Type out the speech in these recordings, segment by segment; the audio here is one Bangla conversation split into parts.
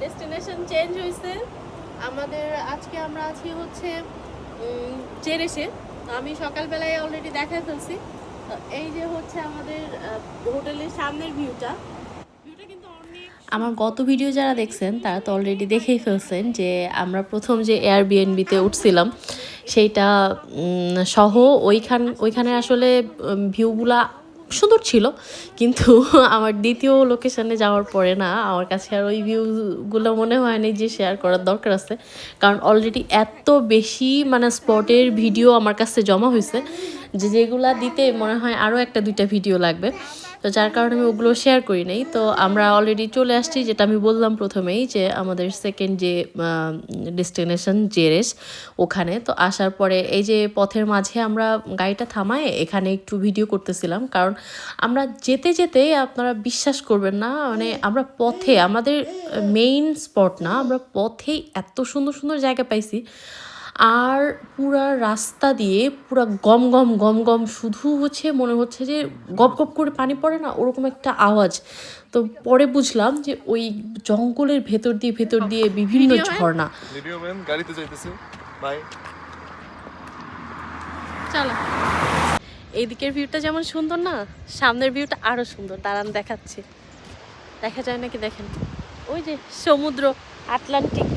ডেস্টিনেশন চেঞ্জ হয়েছে আমাদের। আজকে আমরা আছি হচ্ছে চেরেসে। আমি সকালবেলায় অলরেডি দেখাই ফেলছি। এই যে হচ্ছে আমাদের হোটেলের সামনের ভিউটা কিন্তু অনেক। আমার গত ভিডিও যারা দেখছেন তারা তো অলরেডি দেখেই ফেলছেন যে আমরা প্রথম যে এয়ারবিএনবিতে উঠছিলাম সেইটা সহ ওইখানে আসলে ভিউগুলা সুন্দর ছিল, কিন্তু আমার দ্বিতীয় লোকেশনে যাওয়ার পরে না আমার কাছে আর ওই ভিউগুলো মনে হয়নি যে শেয়ার করার দরকার আছে, কারণ অলরেডি এত বেশি মানে স্পটের ভিডিও আমার কাছে জমা হয়েছে যেগুলা দিতে মনে হয় আরও একটা দুইটা ভিডিও লাগবে। তো যার কারণে আমি ওগুলো শেয়ার করি নাই। তো আমরা অলরেডি চলে আসছি, যেটা আমি বললাম প্রথমেই যে আমাদের সেকেন্ড যে ডেস্টিনেশন জেরেস ওখানে। তো আসার পরে এই যে পথের মাঝে আমরা গাড়িটা থামায় এখানে একটু ভিডিও করতেছিলাম, কারণ আমরা যেতে যেতে আপনারা বিশ্বাস করবেন না, মানে আমরা পথে আমাদের মেইন স্পট না, আমরা পথেই এত সুন্দর সুন্দর জায়গা পাইছি। আর পুরা রাস্তা দিয়ে পুরা গম গম গম গম শুধু হচ্ছে মনে হচ্ছে যে গপ গপ করে পানি পড়ে না, ওরকম একটা আওয়াজ। তো পরে বুঝলাম যে ওই জঙ্গলের ভেতর দিয়ে বিভিন্ন ঝর্ণা। গাড়িতে যাইতেছে, বাই। চলো, এইদিকের ভিউটা যেমন সুন্দর না, সামনের ভিউটা আরো সুন্দর। দাঁড়ান দেখাচ্ছি, দেখা যায় নাকি দেখেন, ওই যে সমুদ্র আটলান্টিক।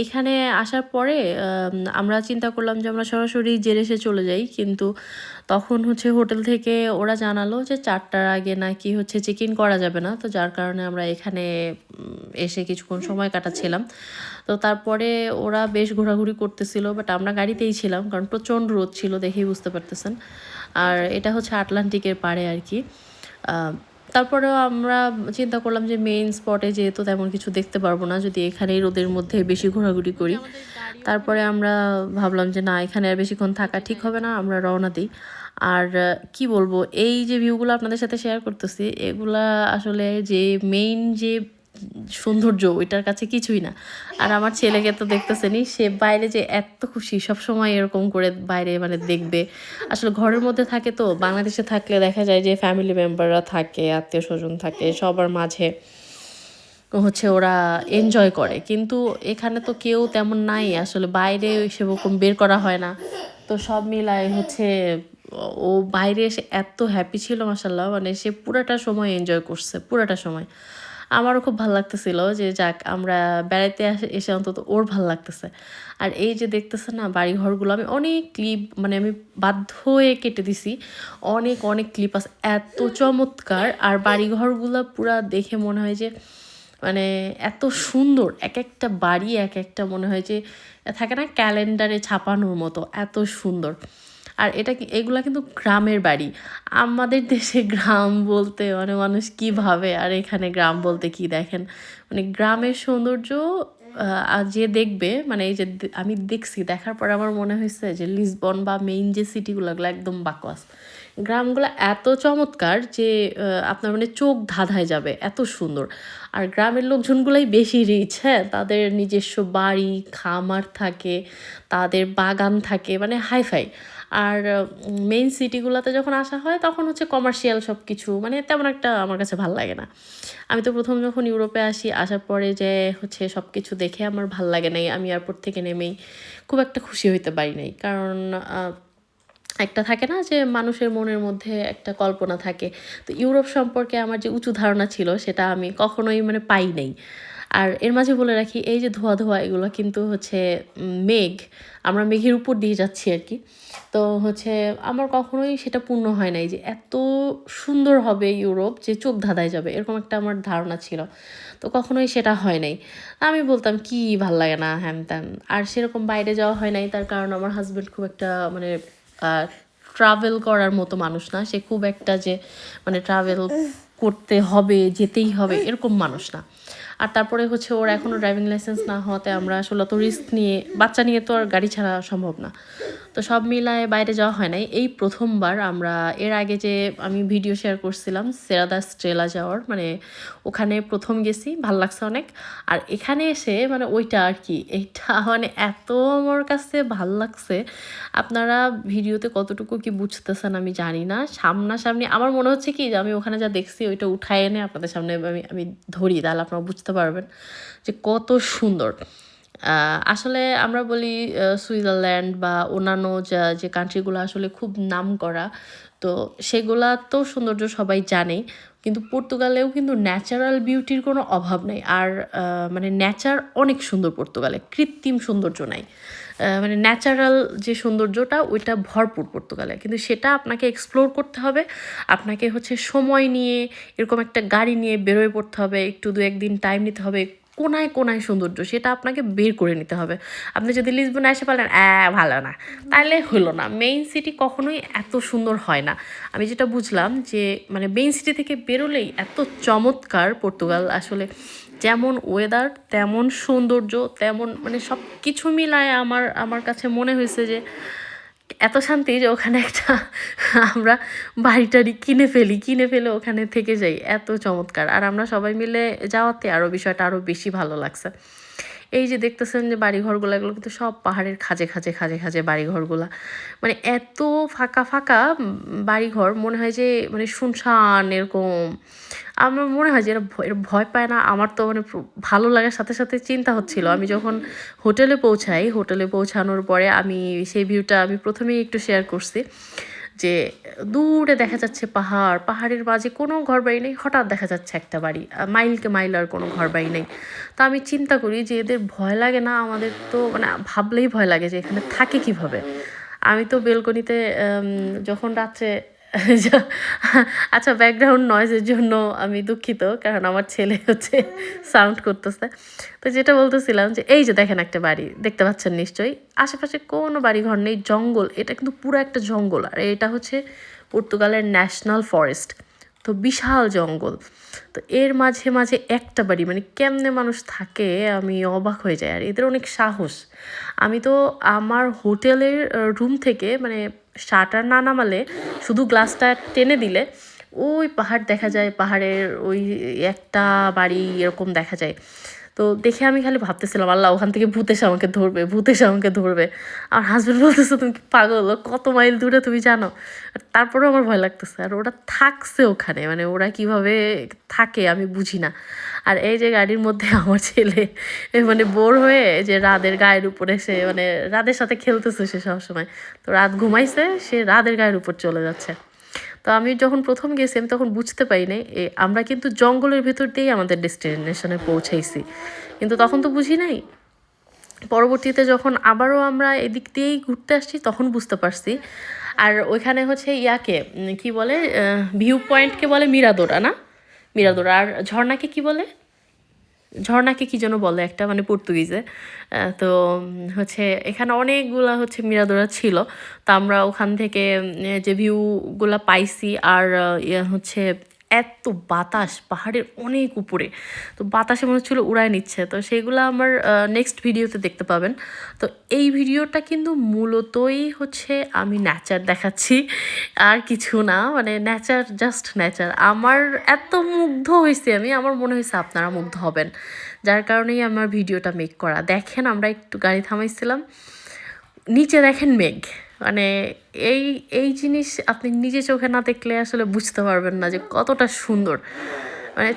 এইখানে আসার পরে আমরা চিন্তা করলাম যে আমরা সরাসরি জেরেসে চলে যাই, কিন্তু তখন হচ্ছে হোটেল থেকে ওরা জানালো যে 4টার আগে নাকি হচ্ছে চেক ইন করা যাবে না। তো যার কারণে আমরা এখানে এসে কিছুক্ষণ সময় কাটাচ্ছিলাম। তো তারপরে ওরা বেশ ঘোরাঘুরি করতেছিল, বাট আমরা গাড়িতেই ছিলাম কারণ প্রচণ্ড রোদ ছিল, দেখেই বুঝতে পারতেছেন। আর এটা হচ্ছে আটলান্টিকের পাড়ে আর কি। তারপরেও আমরা চিন্তা করলাম যে মেইন স্পটে যেহেতু তেমন কিছু দেখতে পারবো না যদি এখানেই রোদের মধ্যে বেশি ঘোরাঘুরি করি। তারপরে আমরা ভাবলাম যে না, এখানে আর বেশিক্ষণ থাকা ঠিক হবে না, আমরা রওনা দিই। আর কি বলবো, এই যে ভিউগুলো আপনাদের সাথে শেয়ার করতেছি এগুলা আসলে যে মেইন যে সৌন্দর্য ওইটার কাছে কিছুই না। আর আমার ছেলেকে তো দেখতেছেনই, সে বাইরে যে এত খুশি, সব সময় এরকম করে বাইরে মানে দেখবে। আসলে ঘরের মধ্যে থাকে, তো বাংলাদেশে থাকলে দেখা যায় যে ফ্যামিলি মেম্বাররা থাকে, আত্মীয় স্বজন থাকে, সবার মাঝে হচ্ছে ওরা এনজয় করে, কিন্তু এখানে তো কেউ তেমন নাই, আসলে বাইরে সেরকম বের করা হয় না। তো সব মিলায় হচ্ছে ও বাইরে এসে এত হ্যাপি ছিল মাশাল্লাহ, মানে সে পুরাটা সময় এনজয় করছে, পুরাটা সময়। আমারও খুব ভালো লাগতেছিল যে যাক আমরা বেড়াইতে এসে অন্তত ওর ভালো লাগতেছে। আর এই যে দেখতেছে না বাড়িঘরগুলো, আমি অনেক ক্লিপ মানে আমি বাধ্য হয়ে কেটে দিছি, অনেক অনেক ক্লিপ আছে, এত চমৎকার। আর বাড়িঘরগুলো পুরা দেখে মনে হয় যে মানে এত সুন্দর, এক একটা বাড়ি এক একটা মনে হয় যে থাকে না ক্যালেন্ডারে ছাপানোর মতো, এত সুন্দর। আর এগুলা কিন্তু গ্রামের বাড়ি। আমাদের দেশে গ্রাম বলতে মানে মানুষ কী ভাবে, আর এখানে গ্রাম বলতে কি দেখেন, মানে গ্রামের সৌন্দর্য যে দেখবে, মানে এই যে আমি দেখছি, দেখার পর আমার মনে হয়েছে যে লিসবন বা মেইন যে সিটিগুলো একদম বাকওয়াস। গ্রামগুলো এত চমৎকার যে আপনার মানে চোখ ধাঁধায় যাবে, এত সুন্দর। আর গ্রামের লোকজনগুলাই বেশি রিচ, হ্যাঁ, তাদের নিজস্ব বাড়ি খামার থাকে, তাদের বাগান থাকে, মানে হাইফাই। আর মেইন সিটিগুলোতে যখন আসা হয় তখন হচ্ছে কমার্শিয়াল সব কিছু, মানে তেমন একটা আমার কাছে ভাল লাগে না। আমি তো প্রথম যখন ইউরোপে আসি, আসার পরে যে হচ্ছে সব কিছু দেখে আমার ভাল লাগে নাই, আমি এয়ারপোর্ট থেকে নেমেই খুব একটা খুশি হইতে পারি নাই, কারণ একটা থাকে না যে মানুষের মনের মধ্যে একটা কল্পনা থাকে। তো ইউরোপ সম্পর্কে আমার যে উঁচু ধারণা ছিল সেটা আমি কখনোই মানে পাই নাই। আর এর মাঝে বলে রাখি, এই যে ধোয়া ধোয়া এগুলো কিন্তু হচ্ছে মেঘ, আমরা মেঘের উপর দিয়ে যাচ্ছি আর কি। তো হচ্ছে আমার কখনোই সেটা পূর্ণ হয় নাই যে এত সুন্দর হবে ইউরোপ যে চোখ ধাঁধায় যাবে, এরকম একটা আমার ধারণা ছিল। তো কখনোই সেটা হয় নাই। আমি বলতাম কি ভাল লাগে না হ্যান ত্যান, আর সেরকম বাইরে যাওয়া হয় নাই। তার কারণ আমার হাজব্যান্ড খুব একটা মানে ট্রাভেল করার মতো মানুষ না, সে খুব একটা যে মানে ট্রাভেল করতে হবে যেতেই হবে এরকম মানুষ না। আর তারপরে হচ্ছে ওর এখনও ড্রাইভিং লাইসেন্স না হওয়াতে আমরা আসলে অত রিস্ক নিয়ে বাচ্চা নিয়ে তো আর গাড়ি ছাড়া সম্ভব না। তো সব মিলায় বাইরে যাওয়া হয় নাই, এই প্রথমবার। আমরা এর আগে যে আমি ভিডিও শেয়ার করছিলাম সেরাদা স্ট্রেলা যাওয়ার, মানে ওখানে প্রথম গেছি, ভাল লাগছে অনেক। আর এখানে এসে মানে ওইটা আর কি, এইটা মানে এত আমার কাছে ভাল লাগছে। আপনারা ভিডিওতে কতটুকু কি বুঝতেছেন আমি জানি না, সামনাসামনি আমার মনে হচ্ছে কি যে আমি ওখানে যা দেখছি ওইটা উঠায় এনে আপনাদের সামনে আমি ধরি, তাহলে আপনারা বুঝতে পারবেন যে কত সুন্দর। আসলে আমরা বলি সুইজারল্যান্ড বা অন্যান্য যে কান্ট্রিগুলো আসলে খুব নামকরা, তো সেগুলা তো সৌন্দর্য সবাই জানেই, কিন্তু পর্তুগালেও কিন্তু ন্যাচারাল বিউটির কোনো অভাব নেই। আর মানে নেচার অনেক সুন্দর পর্তুগালে, কৃত্রিম সৌন্দর্য নাই, মানে ন্যাচারাল যে সৌন্দর্যটা ওইটা ভরপুর পর্তুগালে, কিন্তু সেটা আপনাকে এক্সপ্লোর করতে হবে। আপনাকে হচ্ছে সময় নিয়ে এরকম একটা গাড়ি নিয়ে বেরোয় পড়তে হবে, একটু দু একদিন টাইম নিতে হবে, কোনায় কোনায় সৌন্দর্য সেটা আপনাকে বের করে নিতে হবে। আপনি যদি লিসবনে এসে বলেন ভালো না, তাহলে হলো না। মেইন সিটি কখনোই এত সুন্দর হয় না। আমি যেটা বুঝলাম যে মানে মেইন সিটি থেকে বেরোলেই এত চমৎকার পর্তুগাল আসলে, যেমন ওয়েদার তেমন সৌন্দর্য তেমন মানে সব কিছু মিলায় আমার কাছে মনে হয়েছে যে এত শান্তি যে ওখানে একটা আমরা বাড়ি টাড়ি কিনে ফেলে ওখানে থেকে যাই, এত চমৎকার। আর আমরা সবাই মিলে যাওয়াতে আরও বিষয়টা আরও বেশি ভালো লাগছে। এই যে দেখতেছেন যে বাড়িঘরগুলো, এগুলো কিন্তু সব পাহাড়ের খাজে বাড়িঘরগুলা, মানে এত ফাঁকা ফাঁকা বাড়িঘর, মনে হয় যে মানে শুনশান এরকম। আমার মনে হয় যে এরা ভয় পায় না। আমার তো মানে ভালো লাগার সাথে সাথে চিন্তা হচ্ছিল, আমি যখন হোটেলে পৌঁছানোর পরে আমি সেই ভিউটা আমি প্রথমেই একটু শেয়ার করছি যে দূরে দেখা যাচ্ছে পাহাড়ের মাঝে কোনো ঘর বাড়ি নেই, হঠাৎ দেখা যাচ্ছে একটা বাড়ি, মাইলকে মাইল আর কোনো ঘর বাড়ি নেই। তো আমি চিন্তা করি যে এদের ভয় লাগে না, আমাদের তো মানে ভাবলেই ভয় লাগে যে এখানে থাকে কিভাবে। আমি তো বেলকনিতে যখন রাত্রে আচ্ছা, ব্যাকগ্রাউন্ড নয়েজের জন্য আমি দুঃখিত, কারণ আমার ছেলে হচ্ছে সাউন্ড করতেছে। তো যেটা বলতেছিলাম যে এই যে দেখেন একটা বাড়ি দেখতে পাচ্ছেন নিশ্চয়ই, আশেপাশে কোনো বাড়ি ঘর নেই, জঙ্গল, এটা কিন্তু পুরো একটা জঙ্গল। আর এটা হচ্ছে পর্তুগালের ন্যাশনাল ফরেস্ট, তো বিশাল জঙ্গল। তো এর মাঝে মাঝে একটা বাড়ি, মানে কেমনে মানুষ থাকে আমি অবাক হয়ে যাই। আর এদের অনেক সাহস। আমি তো আমার হোটেলের রুম থেকে মানে শাটার না নামালে, শুধু গ্লাসটা টেনে দিলে ওই পাহাড় দেখা যায়, পাহাড়ের ওই একটা বাড়ি এরকম দেখা যায়। তো দেখে আমি খালি ভাবতেছিলাম আল্লাহ ওখান থেকে ভূত এসে আমাকে ধরবে। আমার হাজব্যান্ড বলতেছে তুমি কি পাগল, কত মাইল দূরে তুমি জানো? তারপরেও আমার ভয় লাগতেছে। আর ওরা থাকছে ওখানে, মানে ওরা কিভাবে থাকে আমি বুঝি না। আর এই যে গাড়ির মধ্যে আমার ছেলে মানে বোর হয়ে যে রাদের গায়ের উপরে সে মানে রাদের সাথে খেলতেছে সে সবসময়, তো রাত ঘুমাইছে, সে রাদের গায়ের উপর চলে যাচ্ছে। তো আমি যখন প্রথম গেছি আমি তখন বুঝতে পারি নাই আমরা কিন্তু জঙ্গলের ভেতর দিয়েই আমাদের ডেস্টিনেশনে পৌঁছাইছি, কিন্তু তখন তো বুঝি নাই। পরবর্তীতে যখন আবারও আমরা এদিক দিয়েই ঘুরতে আসছি তখন বুঝতে পারছি। আর ওইখানে হচ্ছে ইয়াকে কি বলে, ভিউ পয়েন্টকে বলে মিরাদোরা, না মিরাদোরা। আর ঝর্ণাকে কি যেন বলে একটা, মানে পর্তুগিজে। তো হচ্ছে এখানে অনেকগুলা হচ্ছে মিরাদোরা ছিল। তো আমরা ওখান থেকে যে ভিউগুলা পাইছি, আর হচ্ছে এত বাতাস পাহাড়ের অনেক উপরে, তো বাতাসে মনে হচ্ছিলো উড়ায় নিচ্ছে। তো সেইগুলো আমার নেক্সট ভিডিওতে দেখতে পাবেন। তো এই ভিডিওটা কিন্তু মূলতই হচ্ছে আমি নেচার দেখাচ্ছি, আর কিছু না, মানে নেচার, জাস্ট নেচার। আমার এত মুগ্ধ হয়েছি আমি, আমার মনে হয়েছে আপনারা মুগ্ধ হবেন, যার কারণেই আমার ভিডিওটা মেক করা। দেখেন আমরা একটু গাড়ি থামাইছিলাম, নিচে দেখেন মেঘ, মানে এই এই জিনিস আপনি নিজে চোখে না দেখলে আসলে বুঝতে পারবেন না যে কতটা সুন্দর। মানে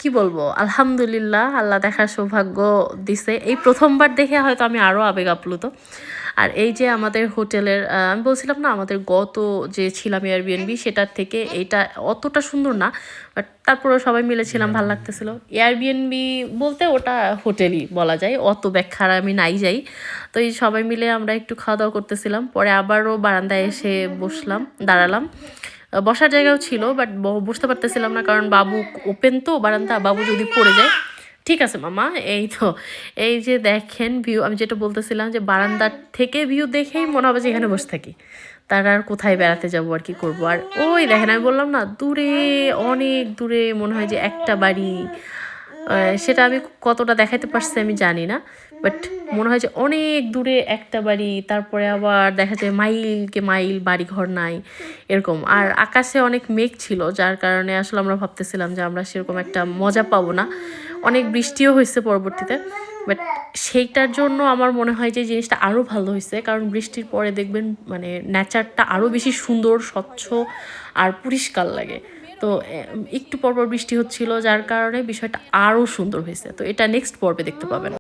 কি বলবো, আলহামদুলিল্লাহ, আল্লাহ দেখার সৌভাগ্য দিছে। এই প্রথমবার দেখে হয়তো আমি আরও আবেগ আপ্লুত। আর এই যে আমাদের হোটেলের আমি বলছিলাম না আমাদের গত যে ছিলাম এয়ারবিএনবি, সেটার থেকে এইটা অতটা সুন্দর না, বাট তারপরেও সবাই মিলেছিলাম, ভালো লাগতেছিল। এয়ারবিএনবি বলতে ওটা হোটেলই বলা যায়, অত ব্যাখ্যার আমি নাই যাই। তো এই সবাই মিলে আমরা একটু খাওয়া দাওয়া করতেছিলাম, পরে আবারও বারান্দায় এসে দাঁড়ালাম। বসার জায়গাও ছিল, বাট বসতে পারতেছিলাম না, কারণ বাবু ওপেন তো বারান্দা, বাবু যদি পড়ে যায়। ঠিক আছে মামা, এই তো এই যে দেখেন ভিউ, আমি যেটা বলতেছিলাম যে বারান্দার থেকে ভিউ দেখেই মনে হবে যে এখানে বসে থাকি, তারা আর কোথায় বেড়াতে যাবো আর কি করবো। আর ওই দেখেন আমি বললাম না, দূরে অনেক দূরে মনে হয় যে একটা বাড়ি, সেটা আমি কতটা দেখাতে পারছি আমি জানি না, বাট মনে হয় যে অনেক দূরে একটা বাড়ি, তারপরে আবার দেখা যায় মাইলকে মাইল বাড়ি ঘর নাই এরকম। আর আকাশে অনেক মেঘ ছিল, যার কারণে আসলে আমরা ভাবতেছিলাম যে আমরা সেরকম একটা মজা পাবো না। অনেক বৃষ্টিও হয়েছে পরবর্তীতে, বাট সেইটার জন্য আমার মনে হয় যে জিনিসটা আরও ভালো হয়েছে, কারণ বৃষ্টির পরে দেখবেন মানে নেচারটা আরও বেশি সুন্দর, স্বচ্ছ আর পরিষ্কার লাগে। তো একটু পরপর বৃষ্টি হচ্ছিল, যার কারণে বিষয়টা আরও সুন্দর হয়েছে। তো এটা নেক্সট পর্বে দেখতে পাবেন।